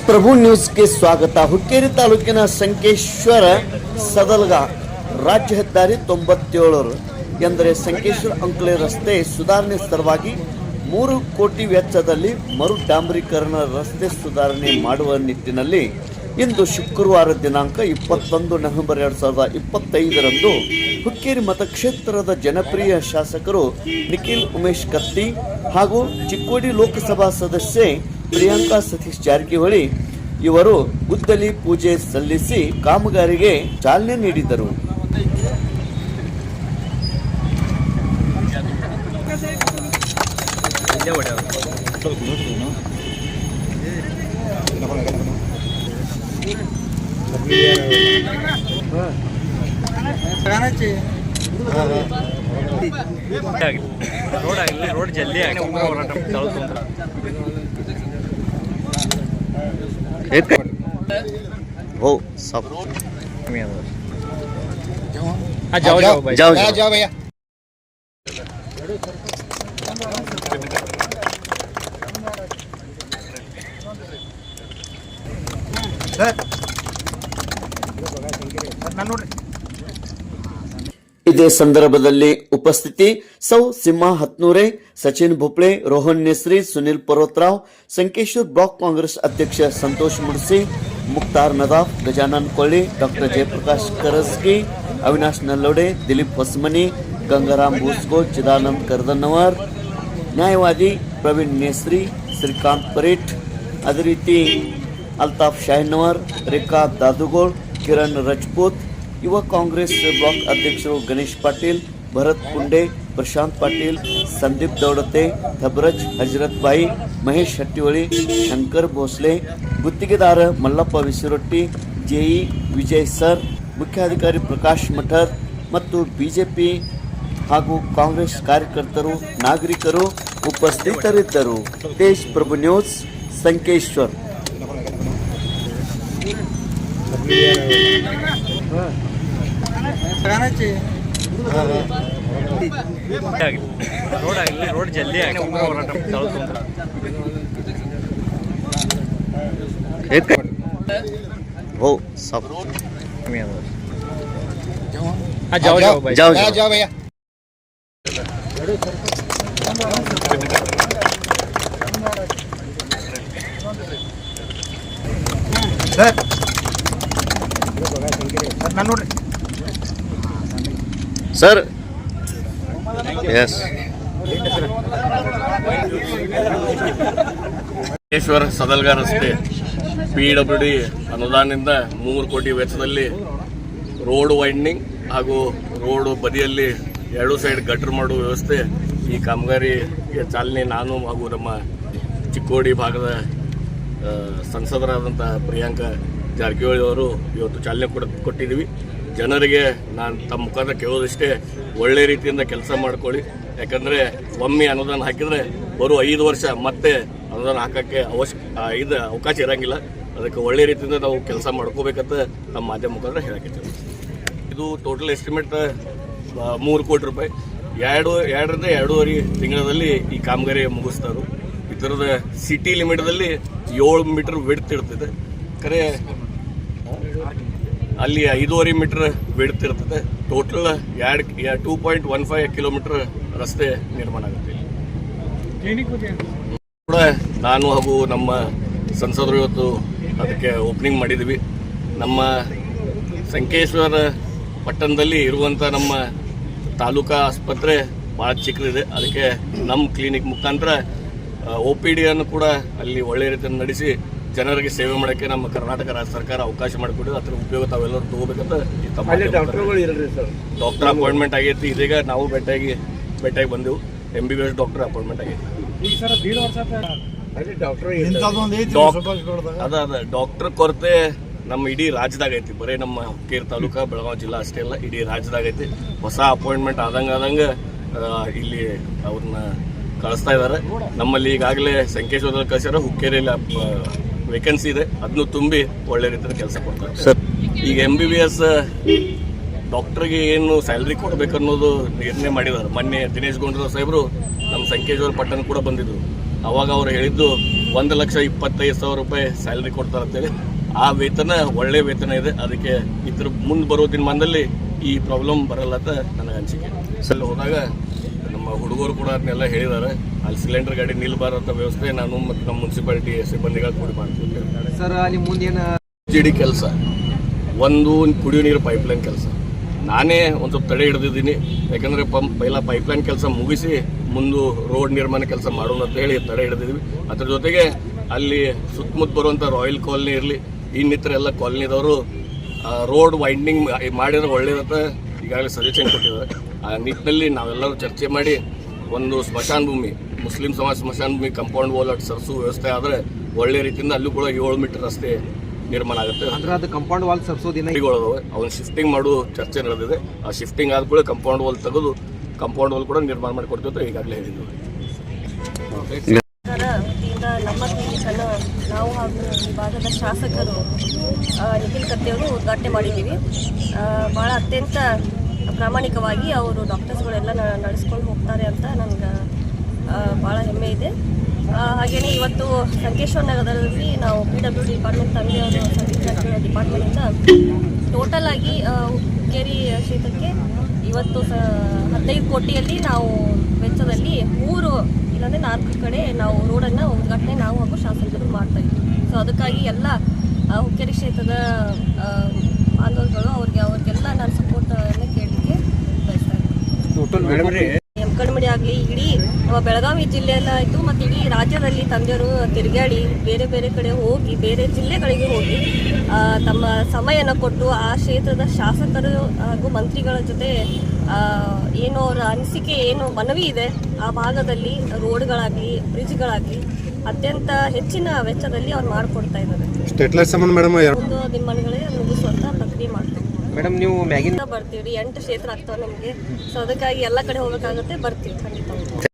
ಪ್ರಭು ನ್ಯೂಸ್ಗೆ ಸ್ವಾಗತ. ಹುಕ್ಕೇರಿ ತಾಲೂಕಿನ ಸಂಕೇಶ್ವರ ಸದಲ್ಗ ರಾಜ್ಯ ಹೆದ್ದಾರಿ 97 ಎಂದರೆ ಸಂಕೇಶ್ವರ ಅಂಕಲೆ ರಸ್ತೆ ಸುಧಾರಣೆ ಸಲುವಾಗಿ 3 ಕೋಟಿ ವೆಚ್ಚದಲ್ಲಿ ಮರು ಡಾಂಬರೀಕರಣ ರಸ್ತೆ ಸುಧಾರಣೆ ಮಾಡುವ ನಿಟ್ಟಿನಲ್ಲಿ ಇಂದು ಶುಕ್ರವಾರ ದಿನಾಂಕ 21 ನವೆಂಬರ್ 2025ರಂದು ಹುಕ್ಕೇರಿ ಮತಕ್ಷೇತ್ರದ ಜನಪ್ರಿಯ ಶಾಸಕರು ನಿಖಿಲ್ ಉಮೇಶ್ ಕತ್ತಿ ಹಾಗೂ ಚಿಕ್ಕೋಡಿ ಲೋಕಸಭಾ ಸದಸ್ಯೆ ಪ್ರಿಯಾಂಕಾ ಸತೀಶ್ ಜಾರಕಿಹೊಳಿ ಇವರು ಗುದ್ದಲಿ ಪೂಜೆ ಸಲ್ಲಿಸಿ ಕಾಮಗಾರಿಗೆ ಚಾಲನೆ ನೀಡಿದರು. रोड जल्दी हो सब जाओ भैया. ಇದೇ ಸಂದರ್ಭದಲ್ಲಿ ಉಪಸ್ಥಿತಿ ಸೌ ಸಿಂಹ ಹತ್ನೂರೆ, ಸಚಿನ್ ಭೋಪ್ಳೆ, ರೋಹನ್ ನೆಸ್ರಿ, ಸುನಿಲ್ ಪರ್ವತರಾವ್, ಸಂಕೇಶ್ವರ್ ಬ್ಲಾಕ್ ಕಾಂಗ್ರೆಸ್ ಅಧ್ಯಕ್ಷ ಸಂತೋಷ್ ಮುಡ್ಸಿ, ಮುಕ್ತಾರ್ ನದಾಫ್, ಗಜಾನನ್ ಕೊಳ್ಳಿ, ಡಾಕ್ಟರ್ ಜಯಪ್ರಕಾಶ್ ಕರಸ್ಗಿ, ಅವಿನಾಶ್ ನಲ್ಲೋಡೆ, ದಿಲೀಪ್ ಹೊಸಮನಿ, ಗಂಗಾರಾಮ್ ಬೂಸ್ಗೋ, ಚಿದಾನಂದ್ ಕರ್ದನ್ನವರ್, ನ್ಯಾಯವಾದಿ ಪ್ರವೀಣ್ ನೇಸ್ರಿ, ಶ್ರೀಕಾಂತ್ ಪರೇಟ್, ಅದೇ ರೀತಿ ಅಲ್ತಾಫ್ ಶಾಹಿನವರ್, ರೇಖಾ ದಾದುಗೋಳ್, ಕಿರಣ್ ರಜಪೂತ್, ಯುವ ಕಾಂಗ್ರೆಸ್ ಬ್ಲಾಕ್ ಅಧ್ಯಕ್ಷರು ಗಣೇಶ್ ಪಾಟೀಲ್, ಭರತ್ ಕುಂಡೆ, ಪ್ರಶಾಂತ್ ಪಾಟೀಲ್, ಸಂದೀಪ್ ದೌಡತೆ, ಧಬ್ರಜ್ ಹಜರತ್ ಬಾಯಿ, ಮಹೇಶ್ ಹಟ್ಟಿವಳಿ, ಶಂಕರ್ ಭೋಸ್ಲೆ, ಗುತ್ತಿಗೆದಾರ ಮಲ್ಲಪ್ಪ ವಿಸಿರೊಟ್ಟಿ, ಜೆಇ ವಿಜಯ್ ಸರ್, ಮುಖ್ಯಾಧಿಕಾರಿ ಪ್ರಕಾಶ್ ಮಠರ್ ಮತ್ತು ಬಿಜೆಪಿ ಹಾಗೂ ಕಾಂಗ್ರೆಸ್ ಕಾರ್ಯಕರ್ತರು, ನಾಗರಿಕರು ಉಪಸ್ಥಿತರಿದ್ದರು. ತೇಜ್ ಪ್ರಭು ನ್ಯೂಸ್, ಸಂಕೇಶ್ವರ್. रोड जल्दी हो सब जाओ भैया. सर यस ಸಂಕೇಶ್ವರ ಸದಲ್ಗ ರಸ್ತೆ PWD ಅನುದಾನದಿಂದ 3 ಕೋಟಿ ವೆಚ್ಚದಲ್ಲಿ ರೋಡ್ ವೈಂಡಿಂಗ್ ಹಾಗೂ ರೋಡ್ ಬದಿಯಲ್ಲಿ 2 ಸೈಡ್ ಗಟರ್ ಮಾಡುವ ವ್ಯವಸ್ಥೆ ಈ ಕಾಮಗಾರಿಗೆ ಚಾಲನೆ ನಾನು ಹಾಗೂ ನಮ್ಮ ಚಿಕ್ಕೋಡಿ ಭಾಗದ ಸಂಸದರಾದಂಥ ಪ್ರಿಯಾಂಕಾ ಜಾರಕಿಹೊಳಿ ಅವರು ಇವತ್ತು ಚಾಲನೆ ಕೊಟ್ಟಿದ್ದೀವಿ. ಜನರಿಗೆ ನಾನು ತಮ್ಮ ಮುಖಾಂತರ ಕೇಳೋದಿಷ್ಟೇ, ಒಳ್ಳೆ ರೀತಿಯಿಂದ ಕೆಲಸ ಮಾಡ್ಕೊಳ್ಳಿ. ಯಾಕಂದರೆ ಒಮ್ಮೆ ಅನುದಾನ ಹಾಕಿದರೆ ಬರೋ 5 ವರ್ಷ ಮತ್ತೆ ಅನುದಾನ ಹಾಕೋಕ್ಕೆ ಅವಕಾಶ ಇರೋಂಗಿಲ್ಲ. ಅದಕ್ಕೆ ಒಳ್ಳೆ ರೀತಿಯಿಂದ ನಾವು ಕೆಲಸ ಮಾಡ್ಕೋಬೇಕಂತ ನಮ್ಮ ಮಾಧ್ಯಮ ಮುಖಾಂತರ ಹೇಳಕ್ಕೆ. ಇದು ಟೋಟಲ್ ಎಸ್ಟಿಮೇಟ್ 3 ಕೋಟಿ ರೂಪಾಯಿ. 2ರಿಂದ 2.5 ತಿಂಗಳಲ್ಲಿ ಈ ಕಾಮಗಾರಿ ಮುಗಿಸ್ತಾರೆ. ಇದರದ ಸಿಟಿ ಲಿಮಿಟ್ದಲ್ಲಿ 7 ಮೀಟರ್ ವಿಡ್ತ್ ಇರ್ತದೆ, ಖರೆ ಅಲ್ಲಿ 5.5 ಮೀಟರ್ ವಿಡ್ತ್ ಇರ್ತದೆ. ಟೋಟಲ್ 2.15 ಕಿಲೋಮೀಟರ್ ರಸ್ತೆ ನಿರ್ಮಾಣ ಆಗುತ್ತೆ. ಕೂಡ ನಾನು ಹಾಗೂ ನಮ್ಮ ಸಂಸದರು ಇವತ್ತು ಅದಕ್ಕೆ ಓಪನಿಂಗ್ ಮಾಡಿದ್ದೀವಿ. ನಮ್ಮ ಸಂಕೇಶ್ವರ ಪಟ್ಟಣದಲ್ಲಿ ಇರುವಂಥ ನಮ್ಮ ತಾಲೂಕಾ ಆಸ್ಪತ್ರೆ ಭಾಳ ಚಿಕ್ಕದಿದೆ. ಅದಕ್ಕೆ ನಮ್ಮ ಕ್ಲಿನಿಕ್ ಮುಖಾಂತರ OPD ಅನ್ನು ಕೂಡ ಅಲ್ಲಿ ಒಳ್ಳೆ ರೀತಿಯಲ್ಲಿ ನಡೆಸಿ ಜನರಿಗೆ ಸೇವೆ ಮಾಡೋಕ್ಕೆ ನಮ್ಮ ಕರ್ನಾಟಕ ರಾಜ್ಯ ಸರ್ಕಾರ ಅವಕಾಶ ಮಾಡಿಕೊಟ್ಟಿದೆ. ಅದರ ಉಪಯೋಗ ತಾವೆಲ್ಲರೂ ತಗೋಬೇಕಂತ ಡಾಕ್ಟರ್ ಅಪಾಯಿಂಟ್ಮೆಂಟ್ ಆಗೈತಿ. ಇದೀಗ ನಾವು ಭೇಟಿಯಾಗಿ ಬಂದೆವು. MBBS ಡಾಕ್ಟರ್ ಅಪಾಯಿಂಟ್ಮೆಂಟ್ ಆಗೈತಿ. ಅದ ಡಾಕ್ಟರ್ ಕೊರತೆ ನಮ್ಮ ಇಡೀ ರಾಜ್ಯದಾಗ ಐತಿ. ಬರೀ ನಮ್ಮ ಹುಕ್ಕೇರಿ ತಾಲೂಕಾ ಬೆಳಗಾವಿ ಜಿಲ್ಲಾ ಅಷ್ಟೇ ಅಲ್ಲ, ಇಡೀ ರಾಜ್ಯದಾಗ ಐತಿ. ಹೊಸ ಅಪಾಯಿಂಟ್ಮೆಂಟ್ ಆದಂಗೆ ಇಲ್ಲಿ ಅವ್ರನ್ನ ಕಳಿಸ್ತಾ ಇದ್ದಾರೆ. ನಮ್ಮಲ್ಲಿ ಈಗಾಗಲೇ ಸಂಕೇಶ್ವರದಲ್ಲಿ ಕಳಿಸ್ಯಾರ. ಹುಕ್ಕೇರಿಯಲ್ಲಿ ವೇಕೆನ್ಸಿ ಇದೆ, ಅದನ್ನು ತುಂಬಿ ಒಳ್ಳೆ ರೀತಿಯಲ್ಲಿ ಕೆಲಸ ಕೊಡ್ತಾರೆ. ಈಗ MBBS ಡಾಕ್ಟರ್ಗೆ ಏನು ಸ್ಯಾಲ್ರಿ ಕೊಡಬೇಕು ಅನ್ನೋದು ನಿರ್ಣಯ ಮಾಡಿದ್ದಾರೆ. ಮೊನ್ನೆ ದಿನೇಶ್ ಗುಂಡೂರಾವ್ ಸಾಹೇಬರು ನಮ್ಮ ಸಂಕೇಶ್ವರ ಪಟ್ಟಣ ಕೂಡ ಬಂದಿದ್ರು. ಅವಾಗ ಅವ್ರು ಹೇಳಿದ್ದು 1,25,000 ರೂಪಾಯಿ ಸ್ಯಾಲ್ರಿ ಕೊಡ್ತಾರೆ ಅಂತೇಳಿ. ಆ ವೇತನ ಒಳ್ಳೆ ವೇತನ ಇದೆ. ಅದಕ್ಕೆ ಇದ್ರ ಮುಂದೆ ಬರೋ ದಿನಮಾನದಲ್ಲಿ ಈ ಪ್ರಾಬ್ಲಮ್ ಬರಲ್ಲ ಅಂತ ನನಗೆ ಅನಿಸಿಕೆ. ಅಲ್ಲಿ ಹೋದಾಗ ನಮ್ಮ ಹುಡುಗರು ಕೂಡ ಅದನ್ನೆಲ್ಲ ಹೇಳಿದ್ದಾರೆ. ಅಲ್ಲಿ ಸಿಲಿಂಡರ್ ಗಾಡಿ ನಿಲ್ಬಾರಂಥ ವ್ಯವಸ್ಥೆ ನಾನು ಮತ್ತು ನಮ್ಮ ಮುನ್ಸಿಪಾಲಿಟಿ ಸಿಬ್ಬಂದಿಗಳು ಕೂಡಿ ಮಾಡ್ತೀವಿ ಸರ್. ಅಲ್ಲಿ ಮುಂದೇನು GD ಕೆಲಸ, ಒಂದು ಕುಡಿಯೋ ನೀರು ಪೈಪ್ಲೈನ್ ಕೆಲಸ ನಾನೇ ಒಂದು ಸ್ವಲ್ಪ ತಡೆ ಹಿಡಿದಿದ್ದೀನಿ. ಯಾಕಂದರೆ ಪೈಪ್ಲೈನ್ ಕೆಲಸ ಮುಗಿಸಿ ಮುಂದೆ ರೋಡ್ ನಿರ್ಮಾಣ ಕೆಲಸ ಮಾಡೋಣ ಅಂತ ಹೇಳಿ ತಡೆ ಹಿಡಿದಿದ್ವಿ. ಅದ್ರ ಜೊತೆಗೆ ಅಲ್ಲಿ ಸುತ್ತಮುತ್ತ ಬರುವಂಥ ರಾಯಲ್ ಕಾಲನಿ ಇರಲಿ, ಇನ್ನಿತರ ಎಲ್ಲ ಕಾಲನಿದವರು ರೋಡ್ ವೈಂಡಿಂಗ್ ಮಾಡಿದ್ರೆ ಒಳ್ಳೇದಂತ ಈಗಾಗಲೇ ಸಜೆಷನ್ ಕೊಟ್ಟಿದ್ದಾರೆ. ಆ ನಿಟ್ಟಿನಲ್ಲಿ ನಾವೆಲ್ಲರೂ ಚರ್ಚೆ ಮಾಡಿ ಒಂದು ಸ್ಮಶಾನ ಭೂಮಿ, ಮುಸ್ಲಿಂ ಸಮಾಜ ಸ್ಮಶಾನ ಭೂಮಿ ಕಾಂಪೌಂಡ್ ವಾಲ್ ಸರ್ಸು ವ್ಯವಸ್ಥೆ ಆದರೆ ಒಳ್ಳೆ ರೀತಿಯಿಂದ ಅಲ್ಲೂ ಕೂಡ 7 ಮೀಟರ್ ರಸ್ತೆ ನಿರ್ಮಾಣ ಆಗುತ್ತೆ. ಅಂದ್ರೆ ಅದು ಕಂಪೌಂಡ್ ವಾಲ್ ಸರ್ಸೋದಿನ ಅವನ್ನ ಶಿಫ್ಟಿಂಗ್ ಮಾಡೋ ಚರ್ಚೆ ನಡೆದಿದೆ. ಆ ಶಿಫ್ಟಿಂಗ್ ಆದ ಕೂಡ ಕಂಪೌಂಡ್ ವಾಲ್ ತೆಗೆದು ಕಂಪೌಂಡ್ ವಾಲ್ ಕೂಡ ನಿರ್ಮಾಣ ಮಾಡಿಕೊಡ್ತೀವಿ ಅಂತ ಈಗಾಗಲೇ ಹೇಳಿದ್ವಿ. ವತಿಯಿಂದ ನಮ್ಮ ಕ್ಲಿನಿಕನ್ನು ನಾವು ಹಾಗೂ ಈ ಭಾಗದ ಶಾಸಕರು ನಿಖಿಲ್ ಕತ್ತೆಯವರು ಉದ್ಘಾಟನೆ ಮಾಡಿದ್ದೀವಿ. ಭಾಳ ಅತ್ಯಂತ ಪ್ರಾಮಾಣಿಕವಾಗಿ ಅವರು ಡಾಕ್ಟರ್ಸ್ಗಳೆಲ್ಲ ನಡೆಸ್ಕೊಂಡು ಹೋಗ್ತಾರೆ ಅಂತ ನನಗೆ ಭಾಳ ಹೆಮ್ಮೆ ಇದೆ. ಹಾಗೆಯೇ ಇವತ್ತು ಸಂಕೇಶ್ವರ ನಗರದಲ್ಲಿ ನಾವು PWD ಡಿಪಾರ್ಟ್ಮೆಂಟ್ ತಂದೆಯವರು ಸರ್ವಿಸ್ ಡಿಪಾರ್ಟ್ಮೆಂಟಿಂದ ಟೋಟಲ್ ಆಗಿ ಹುಕ್ಕೇರಿ ಕ್ಷೇತ್ರಕ್ಕೆ ಇವತ್ತು 15 ಕೋಟಿಯಲ್ಲಿ ನಾವು ವೆಚ್ಚದಲ್ಲಿ 3 ಇಲ್ಲಾಂದರೆ 4 ಕಡೆ ನಾವು ರೋಡನ್ನು ಉದ್ಘಾಟನೆ ನಾವು ಹಾಗೂ ಶಾಸಕರು ಮಾಡ್ತಾಯಿದ್ವಿ. ಸೊ ಅದಕ್ಕಾಗಿ ಎಲ್ಲ ಹುಕ್ಕೇರಿ ಕ್ಷೇತ್ರದ ಬಾಂಧವರುಗಳು ಅವ್ರಿಗೆಲ್ಲ ನಾನು ಸಪೋರ್ಟ್ ಕೇಳಲಿಕ್ಕೆ ಬಯಸ್ತಾ ಇದ್ದೀನಿ. ಕಡಿಮೆ ಆಗಲಿ ಇಡೀ ನಮ್ಮ ಬೆಳಗಾವಿ ಜಿಲ್ಲೆಯಲ್ಲಾಯಿತು ಮತ್ತು ಇಡೀ ರಾಜ್ಯದಲ್ಲಿ ತಂದೆಯವರು ತಿರುಗಾಡಿ ಬೇರೆ ಬೇರೆ ಕಡೆ ಹೋಗಿ ಬೇರೆ ಜಿಲ್ಲೆಗಳಿಗೆ ಹೋಗಿ ತಮ್ಮ ಸಮಯನ ಕೊಟ್ಟು ಆ ಕ್ಷೇತ್ರದ ಶಾಸಕರು ಹಾಗೂ ಮಂತ್ರಿಗಳ ಜೊತೆ ಏನು ಅವರ ಅನಿಸಿಕೆ ಏನು ಮನವಿ ಇದೆ ಆ ಭಾಗದಲ್ಲಿ ರೋಡ್ಗಳಾಗಲಿ ಬ್ರಿಡ್ಜ್ಗಳಾಗಲಿ ಅತ್ಯಂತ ಹೆಚ್ಚಿನ ವೆಚ್ಚದಲ್ಲಿ ಅವ್ರು ಮಾಡಿಕೊಡ್ತಾ ಇದ್ದಾರೆ. ಒಂದು ದಿನಮಾನಗಳೇ ಮುಗಿಸುವಂಥ ಪ್ರಕ್ರಿಯೆ ಮಾಡ್ತೀವಿ ಮೇಡಮ್. ನೀವು ಮ್ಯಾಗಿನ ಬರ್ತೀವಿ 8 ಕ್ಷೇತ್ರ ಆಗ್ತಾವೆ ನಮಗೆ. ಸೊ ಅದಕ್ಕಾಗಿ ಎಲ್ಲ ಕಡೆ ಹೋಗಬೇಕಾಗುತ್ತೆ, ಬರ್ತೀವಿ ಖಂಡಿತ.